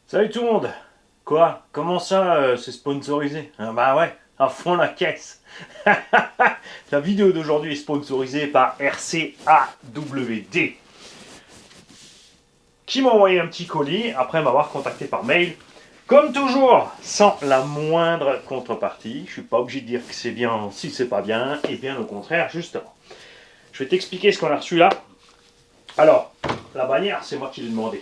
Salut tout le monde. Quoi? Comment ça, c'est sponsorisé? Ah bah ouais, à fond la caisse. La vidéo d'aujourd'hui est sponsorisée par RCAWD, qui m'a envoyé un petit colis après m'avoir contacté par mail. Comme toujours, sans la moindre contrepartie. Je suis pas obligé de dire que c'est bien si c'est pas bien, et bien au contraire, justement. Je vais t'expliquer ce qu'on a reçu là. Alors, la bannière, c'est moi qui l'ai demandé.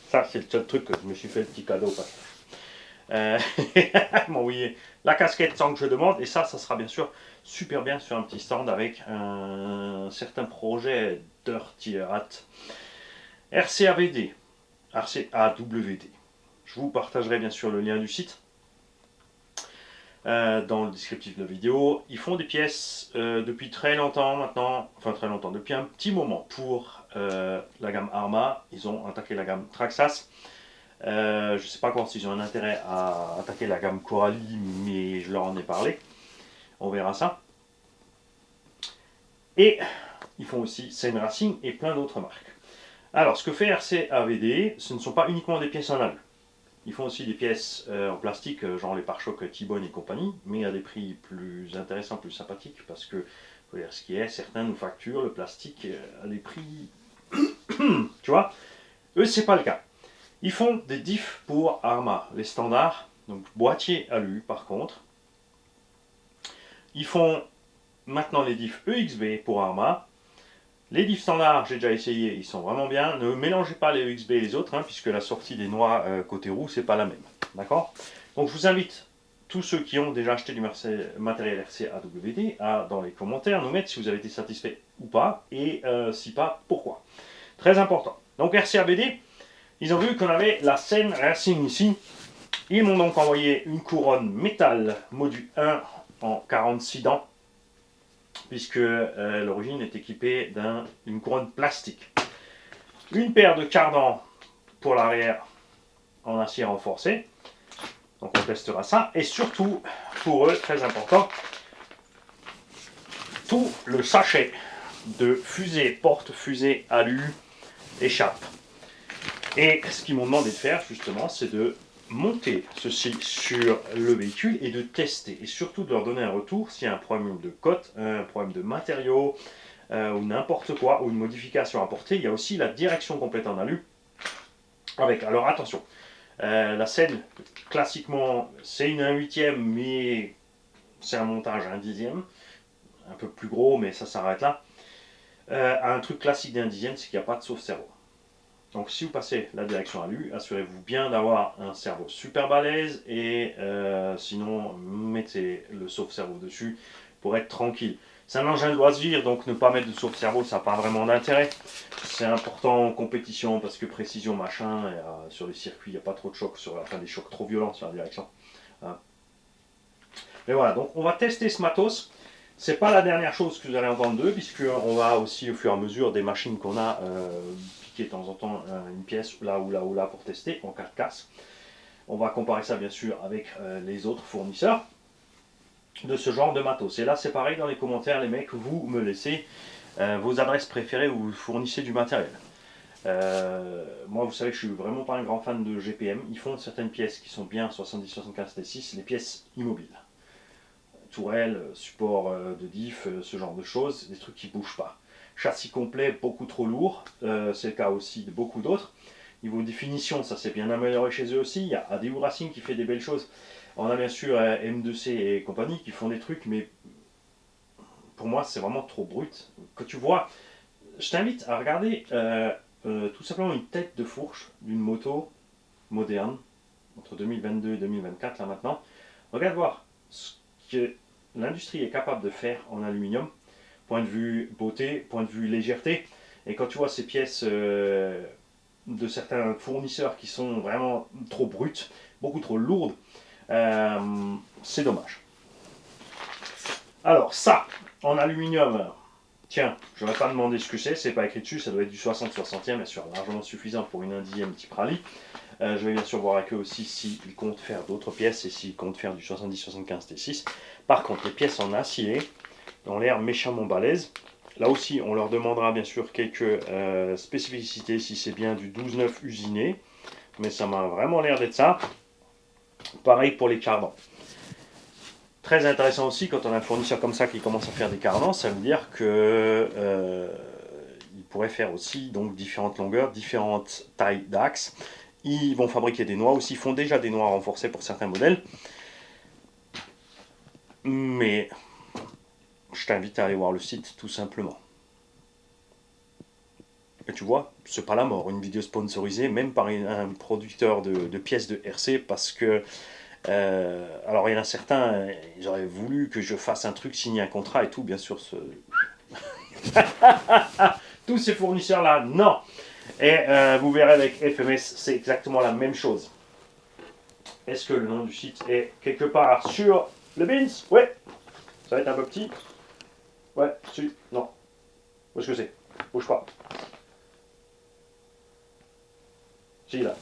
Ça, c'est le seul truc que je me suis fait le petit cadeau au passage. Ils m'ont envoyé la casquette sans que je demande, et ça sera bien sûr super bien sur un petit stand avec un certain projet Dirty Hat. RCAWD. RCAWD. Je vous partagerai bien sûr le lien du site dans le descriptif de la vidéo. Ils font des pièces depuis très longtemps maintenant, enfin très longtemps, depuis un petit moment pour la gamme Arma. Ils ont attaqué la gamme Traxxas. Je ne sais pas encore s'ils ont un intérêt à attaquer la gamme Coralie, mais je leur en ai parlé. On verra ça. Et ils font aussi Seine Racing et plein d'autres marques. Alors, ce que fait RCAWD, ce ne sont pas uniquement des pièces en alu. Ils font aussi des pièces en plastique, genre les pare-chocs T-Bone et compagnie, mais à des prix plus intéressants, plus sympathiques, parce que, faut dire ce qui est, certains nous facturent le plastique à des prix. Tu vois, eux, c'est pas le cas. Ils font des diffs pour Arma, les standards, donc boîtier alu par contre. Ils font maintenant les diffs EXB pour Arma. Les diffs standards, j'ai déjà essayé, ils sont vraiment bien. Ne mélangez pas les EXB et les autres, puisque la sortie des noix côté roue, c'est pas la même. D'accord? Donc je vous invite, tous ceux qui ont déjà acheté du matériel RCAWD, à, dans les commentaires, nous mettre si vous avez été satisfait ou pas, et si pas, pourquoi. Très important. Donc RCAWD, ils ont vu qu'on avait la Seine Racing ici. Ils m'ont donc envoyé une couronne métal module 1 en 46 dents, puisque l'origine est équipée d'une couronne plastique. Une paire de cardans pour l'arrière en acier renforcé. Donc on testera ça. Et surtout, pour eux, très important, tout le sachet de fusée, porte-fusée alu, échappe. Et ce qu'ils m'ont demandé de faire, justement, c'est de monter ceci sur le véhicule et de tester. Et surtout de leur donner un retour s'il y a un problème de cote, un problème de matériaux, ou n'importe quoi, ou une modification à apporter. Il y a aussi la direction complète en alu. Avec, alors attention, la Seine, classiquement, c'est une 1/8, mais c'est un montage 1/10. Un peu plus gros, mais ça s'arrête là. Un truc classique d'1/10, c'est qu'il n'y a pas de sauve-cerveau. Donc si vous passez la direction alu, assurez-vous bien d'avoir un cerveau super balèze et sinon mettez le sauve-cerveau dessus pour être tranquille. C'est un engin de loisir, donc ne pas mettre de sauve-cerveau, ça n'a pas vraiment d'intérêt. C'est important en compétition parce que précision machin, et, sur les circuits, il n'y a pas trop de chocs, des chocs trop violents sur la direction. Hein. Mais voilà, donc on va tester ce matos. C'est pas la dernière chose que vous allez entendre d'eux, puisqu'on va aussi au fur et à mesure des machines qu'on a piquer de temps en temps une pièce là ou là ou là pour tester en cas de casse. On va comparer ça bien sûr avec les autres fournisseurs de ce genre de matos. Et là c'est pareil dans les commentaires les mecs, vous me laissez vos adresses préférées où vous fournissez du matériel. Moi vous savez que je suis vraiment pas un grand fan de GPM. Ils font certaines pièces qui sont bien 70-75 T6, les pièces immobiles. Tourelle, support de diff, ce genre de choses, des trucs qui ne bougent pas. Châssis complet, beaucoup trop lourd, c'est le cas aussi de beaucoup d'autres. Niveau définition, ça s'est bien amélioré chez eux aussi. Il y a ADU Racing qui fait des belles choses. On a bien sûr M2C et compagnie qui font des trucs, mais pour moi c'est vraiment trop brut. Que tu vois, je t'invite à regarder tout simplement une tête de fourche d'une moto moderne, entre 2022 et 2024 là maintenant. Regarde voir ce que l'industrie est capable de faire en aluminium, point de vue beauté, point de vue légèreté. Et quand tu vois ces pièces de certains fournisseurs qui sont vraiment trop brutes, beaucoup trop lourdes, c'est dommage. Alors ça, en aluminium, tiens, je n'aurais pas demandé ce que c'est pas écrit dessus, ça doit être du 60-60e, bien sûr, largement suffisant pour une 1/10 type rallye. Je vais bien sûr voir avec eux aussi s'ils comptent faire d'autres pièces et s'ils comptent faire du 70-75 T6. Par contre, les pièces en acier ont l'air méchamment balèzes. Là aussi, on leur demandera bien sûr quelques spécificités, si c'est bien du 12-9 usiné, mais ça m'a vraiment l'air d'être ça. Pareil pour les cardans. Très intéressant aussi, quand on a un fournisseur comme ça qui commence à faire des cardans, ça veut dire que il pourrait faire aussi donc différentes longueurs, différentes tailles d'axes. Ils vont fabriquer des noix aussi, ils font déjà des noix renforcées pour certains modèles. Mais je t'invite à aller voir le site tout simplement. Et tu vois, c'est pas la mort, une vidéo sponsorisée, même par un producteur de pièces de RC, parce que, alors il y en a certains, ils auraient voulu que je fasse un truc, signer un contrat et tout, bien sûr, tous ces fournisseurs-là, non. Et vous verrez avec FMS, c'est exactement la même chose. Est-ce que le nom du site est quelque part sur le Beans? Ouais. Ça va être un peu petit. Ouais, si, non. Où est-ce que c'est? Bouge pas. Si, là.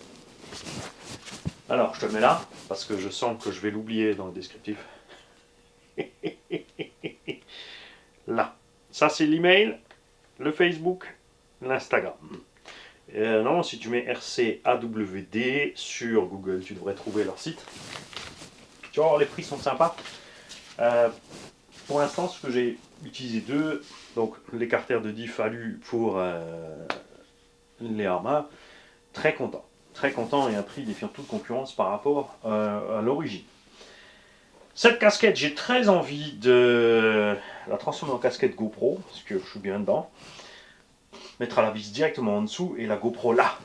Alors, je te le mets là, parce que je sens que je vais l'oublier dans le descriptif. Là. Ça, c'est l'email, le Facebook, l'Instagram. Non, si tu mets RCAWD sur Google, tu devrais trouver leur site. Tu vas voir, les prix sont sympas. Pour l'instant, ce que j'ai utilisé deux, donc l'écarteur de diff alu pour les Arma, très content. Très content et un prix défiant toute concurrence par rapport à l'origine. Cette casquette, j'ai très envie de la transformer en casquette GoPro, parce que je suis bien dedans. Mettre la vis directement en dessous et la GoPro là.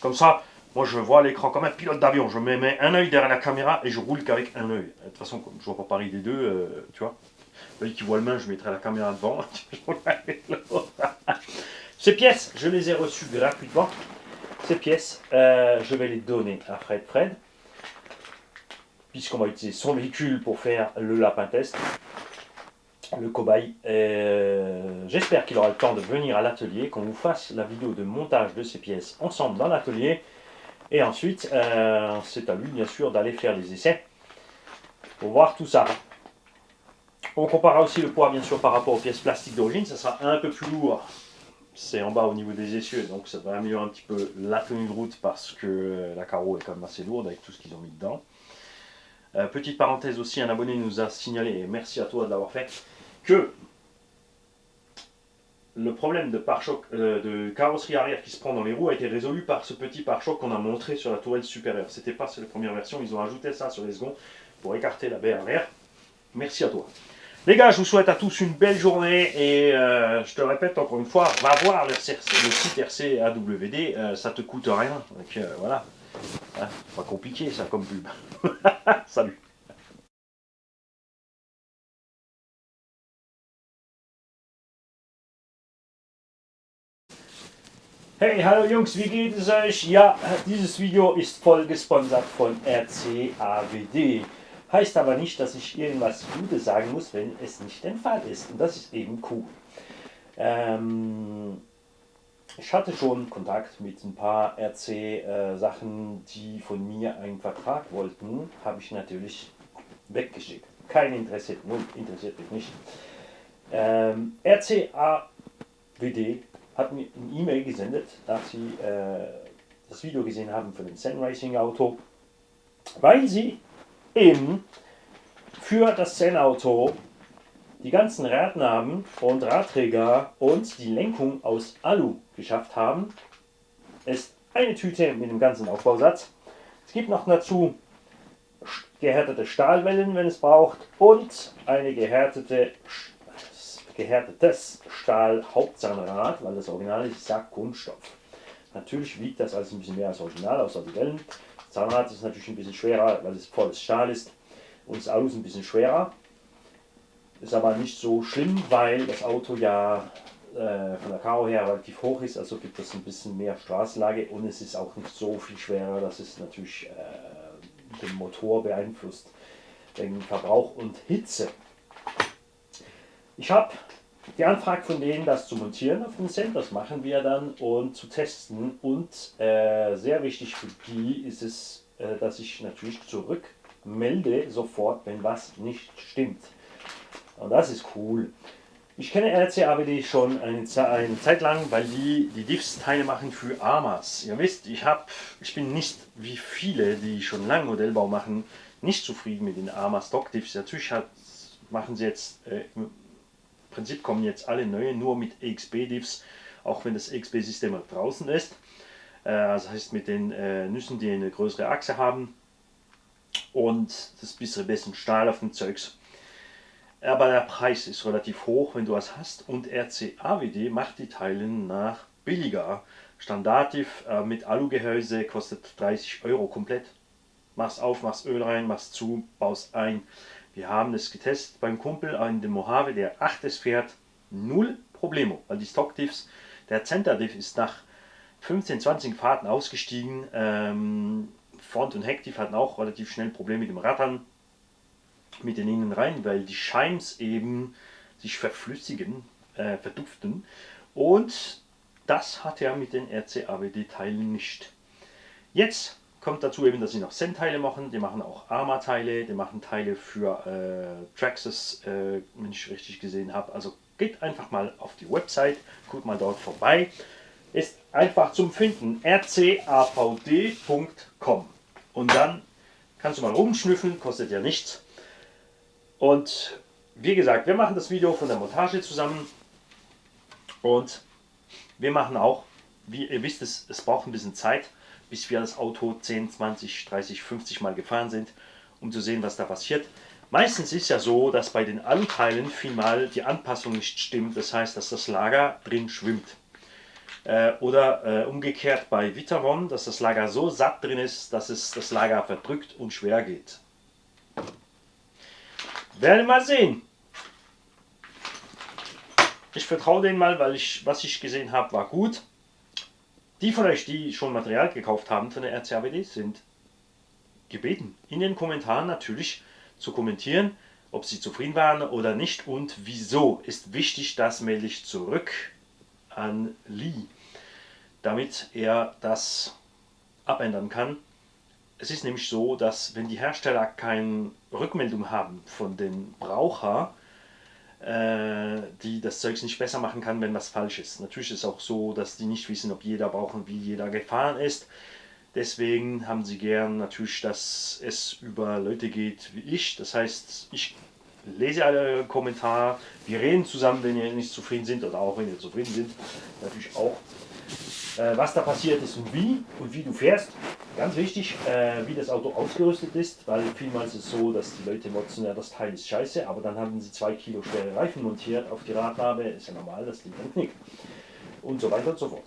Comme ça, moi je vois l'écran comme un pilote d'avion. Je me mets un œil derrière la caméra et je roule qu'avec un œil. De toute façon, comme je vois pas pareil des deux, tu vois. L'œil qui voit le main, je mettrai la caméra devant. Ces pièces, je les ai reçues gratuitement. Ces pièces, je vais les donner à Fred, puisqu'on va utiliser son véhicule pour faire le lapin test, le cobaye. J'espère qu'il aura le temps de venir à l'atelier, qu'on vous fasse la vidéo de montage de ces pièces ensemble dans l'atelier. Et ensuite, c'est à lui bien sûr d'aller faire les essais pour voir tout ça. On comparera aussi le poids bien sûr par rapport aux pièces plastiques d'origine, ça sera un peu plus lourd. C'est en bas au niveau des essieux, donc ça va améliorer un petit peu la tenue de route parce que la carreau est quand même assez lourde avec tout ce qu'ils ont mis dedans. Petite parenthèse aussi, un abonné nous a signalé, et merci à toi de l'avoir fait, que le problème de pare-choc, de carrosserie arrière qui se prend dans les roues a été résolu par ce petit pare-choc qu'on a montré sur la tourelle supérieure. C'était pas sur les premières versions, ils ont ajouté ça sur les secondes pour écarter la baie arrière. Merci à toi. Les gars, je vous souhaite à tous une belle journée et je te répète encore une fois, va voir le site RCAWD, ça te coûte rien. Donc voilà, hein, pas compliqué ça comme pub. Salut. Hey, hallo Jungs, wie geht es euch? Ja, dieses Video ist voll gesponsert von RCAWD. Heißt aber nicht, dass ich irgendwas Gutes sagen muss, wenn es nicht der Fall ist. Und das ist eben cool. Ich hatte schon Kontakt mit ein paar RC-Sachen, die von mir einen Vertrag wollten. Habe ich natürlich weggeschickt. Kein Interesse, interessiert mich nicht. RCAWD hat mir eine E-Mail gesendet, dass sie das Video gesehen haben von dem Zen Racing Auto, weil sie eben für das Zen Auto die ganzen Radnaben und Radträger und die Lenkung aus Alu geschafft haben. Ist eine Tüte mit dem ganzen Aufbausatz. Es gibt noch dazu gehärtete Stahlwellen, wenn es braucht, und eine gehärtetes Stahl-Hauptzahnrad, weil das Original ist ja Kunststoff. Natürlich wiegt das alles ein bisschen mehr als Original, außer die Wellen. Das Zahnrad ist natürlich ein bisschen schwerer, weil es volles Stahl ist, und das Alu ist ein bisschen schwerer. Ist aber nicht so schlimm, weil das Auto ja von der Karo her relativ hoch ist, also gibt es ein bisschen mehr Straßenlage und es ist auch nicht so viel schwerer, dass es natürlich den Motor beeinflusst wegen Verbrauch und Hitze. Ich habe die Anfrage von denen, das zu montieren auf dem Zen, das machen wir dann, und zu testen, und sehr wichtig für die ist es, dass ich natürlich zurückmelde sofort, wenn was nicht stimmt. Und das ist cool. Ich kenne RCABD schon eine Zeit lang, weil die Diffs-Teile machen für AMAs. Ihr wisst, ich bin nicht wie viele, die schon lange Modellbau machen, nicht zufrieden mit den AMA Stock Diffs. Natürlich machen sie jetzt, im Prinzip kommen jetzt alle neue nur mit EXP Diffs, auch wenn das EXP-System draußen ist. Das heißt mit den Nüssen, die eine größere Achse haben und das bisschen Stahl auf dem Zeugs. Aber der Preis ist relativ hoch, wenn du was hast. Und RCABD macht die Teile nach billiger. Standarddiff mit Alugehäuse kostet 30 Euro komplett. Mach's auf, mach's Öl rein, mach's zu, baust ein. Wir haben es getestet beim Kumpel in dem Mojave, der 8 fährt. Null Problemo, weil die Stockdiffs, der Center-Diff ist nach 15, 20 Fahrten ausgestiegen. Front- und Heckdiff hatten auch relativ schnell Probleme mit dem Rattern, mit den Innenreihen, weil die Scheims eben sich verflüssigen, verduften. Und das hat er mit den RCABD-Teilen nicht. Jetzt kommt dazu eben, dass sie noch Zen-Teile machen, die machen auch Arma-Teile, die machen Teile für Traxxas, wenn ich richtig gesehen habe. Also geht einfach mal auf die Website, guckt mal dort vorbei. Ist einfach zum Finden, rcavd.com. Und dann kannst du mal rumschnüffeln, kostet ja nichts. Und wie gesagt, wir machen das Video von der Montage zusammen und wir machen auch, wie ihr wisst, es braucht ein bisschen Zeit, bis wir das Auto 10, 20, 30, 50 Mal gefahren sind, um zu sehen, was da passiert. Meistens ist ja so, dass bei den Anteilen vielmal die Anpassung nicht stimmt, das heißt, dass das Lager drin schwimmt. Oder umgekehrt bei Vitaron, dass das Lager so satt drin ist, dass es das Lager verdrückt und schwer geht. Werden wir mal sehen. Ich vertraue denen mal, weil was ich gesehen habe, war gut. Die von euch, die schon Material gekauft haben von der RCABD, sind gebeten, in den Kommentaren natürlich zu kommentieren, ob sie zufrieden waren oder nicht und wieso. Ist wichtig, das melde ich zurück an Lee, damit er das abändern kann. Es ist nämlich so, dass wenn die Hersteller keine Rückmeldung haben von den Braucher, die das Zeugs nicht besser machen kann, wenn was falsch ist. Natürlich ist es auch so, dass die nicht wissen, ob jeder braucht und wie jeder gefahren ist. Deswegen haben sie gern natürlich, dass es über Leute geht wie ich. Das heißt, ich lese alle Kommentare, wir reden zusammen, wenn ihr nicht zufrieden sind oder auch wenn ihr zufrieden sind. Natürlich auch, was da passiert ist und wie du fährst. Ganz wichtig, wie das Auto ausgerüstet ist, weil vielmals ist es so, dass die Leute motzen, ja, das Teil ist scheiße, aber dann haben sie 2 Kilo schwere Reifen montiert auf die Radnabe, ist ja normal, das liegt dann knickt. Und so weiter und so fort.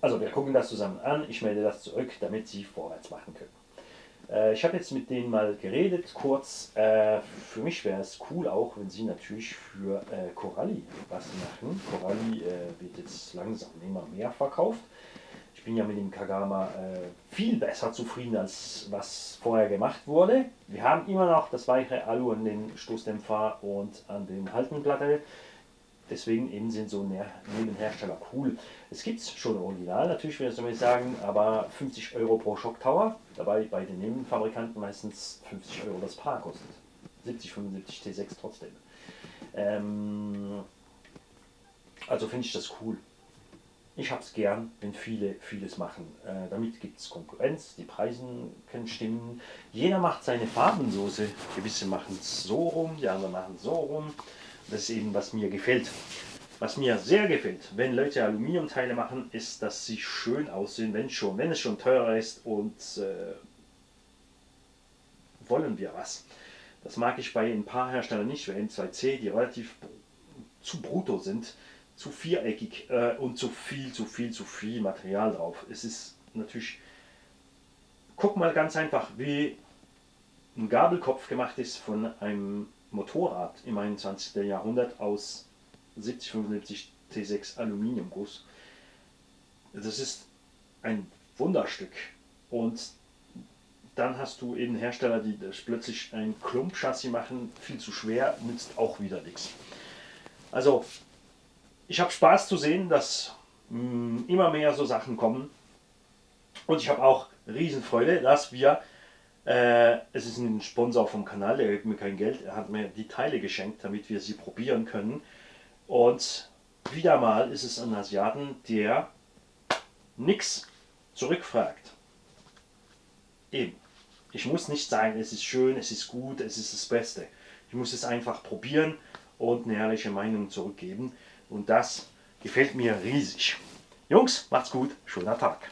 Also wir gucken das zusammen an, ich melde das zurück, damit sie vorwärts machen können. Ich habe jetzt mit denen mal geredet, kurz. Für mich wäre es cool auch, wenn sie natürlich für Coralli was machen. Coralli wird jetzt langsam immer mehr verkauft. Ich bin ja mit dem Kagama viel besser zufrieden, als was vorher gemacht wurde. Wir haben immer noch das weiche Alu an den Stoßdämpfer und an den Haltenplatte. Deswegen eben sind so Nebenhersteller cool. Es gibt schon original, natürlich würde ich sagen, aber 50 Euro pro Shocktower. Dabei bei den Nebenfabrikanten meistens 50 Euro das Paar kostet. 70, 75 T6 trotzdem. Also finde ich das cool. Ich habe es gern, wenn viele vieles machen. Damit gibt es Konkurrenz, die Preise können stimmen. Jeder macht seine Farbensoße. Gewisse machen es so rum, die anderen machen es so rum. Das ist eben, was mir gefällt. Was mir sehr gefällt, wenn Leute Aluminiumteile machen, ist, dass sie schön aussehen, wenn es schon teurer ist und wollen wir was. Das mag ich bei ein paar Herstellern nicht, wie N2C, die relativ zu brutto sind, zu viereckig und zu viel Material drauf. Es ist natürlich, guck mal ganz einfach, wie ein Gabelkopf gemacht ist von einem Motorrad im 21. Jahrhundert aus 70, 75 T6 Aluminiumguss. Das ist ein Wunderstück. Und dann hast du eben Hersteller, die das plötzlich ein Klumpchassis machen, viel zu schwer, nützt auch wieder nichts. Also, ich habe Spaß zu sehen, dass immer mehr so Sachen kommen. Und ich habe auch Riesenfreude, dass wir Es ist ein Sponsor vom Kanal, er gibt mir kein Geld, er hat mir die Teile geschenkt, damit wir sie probieren können. Und wieder mal ist es ein Asiaten, der nichts zurückfragt. Eben. Ich muss nicht sagen, es ist schön, es ist gut, es ist das Beste. Ich muss es einfach probieren und eine ehrliche Meinung zurückgeben. Und das gefällt mir riesig. Jungs, macht's gut, schöner Tag.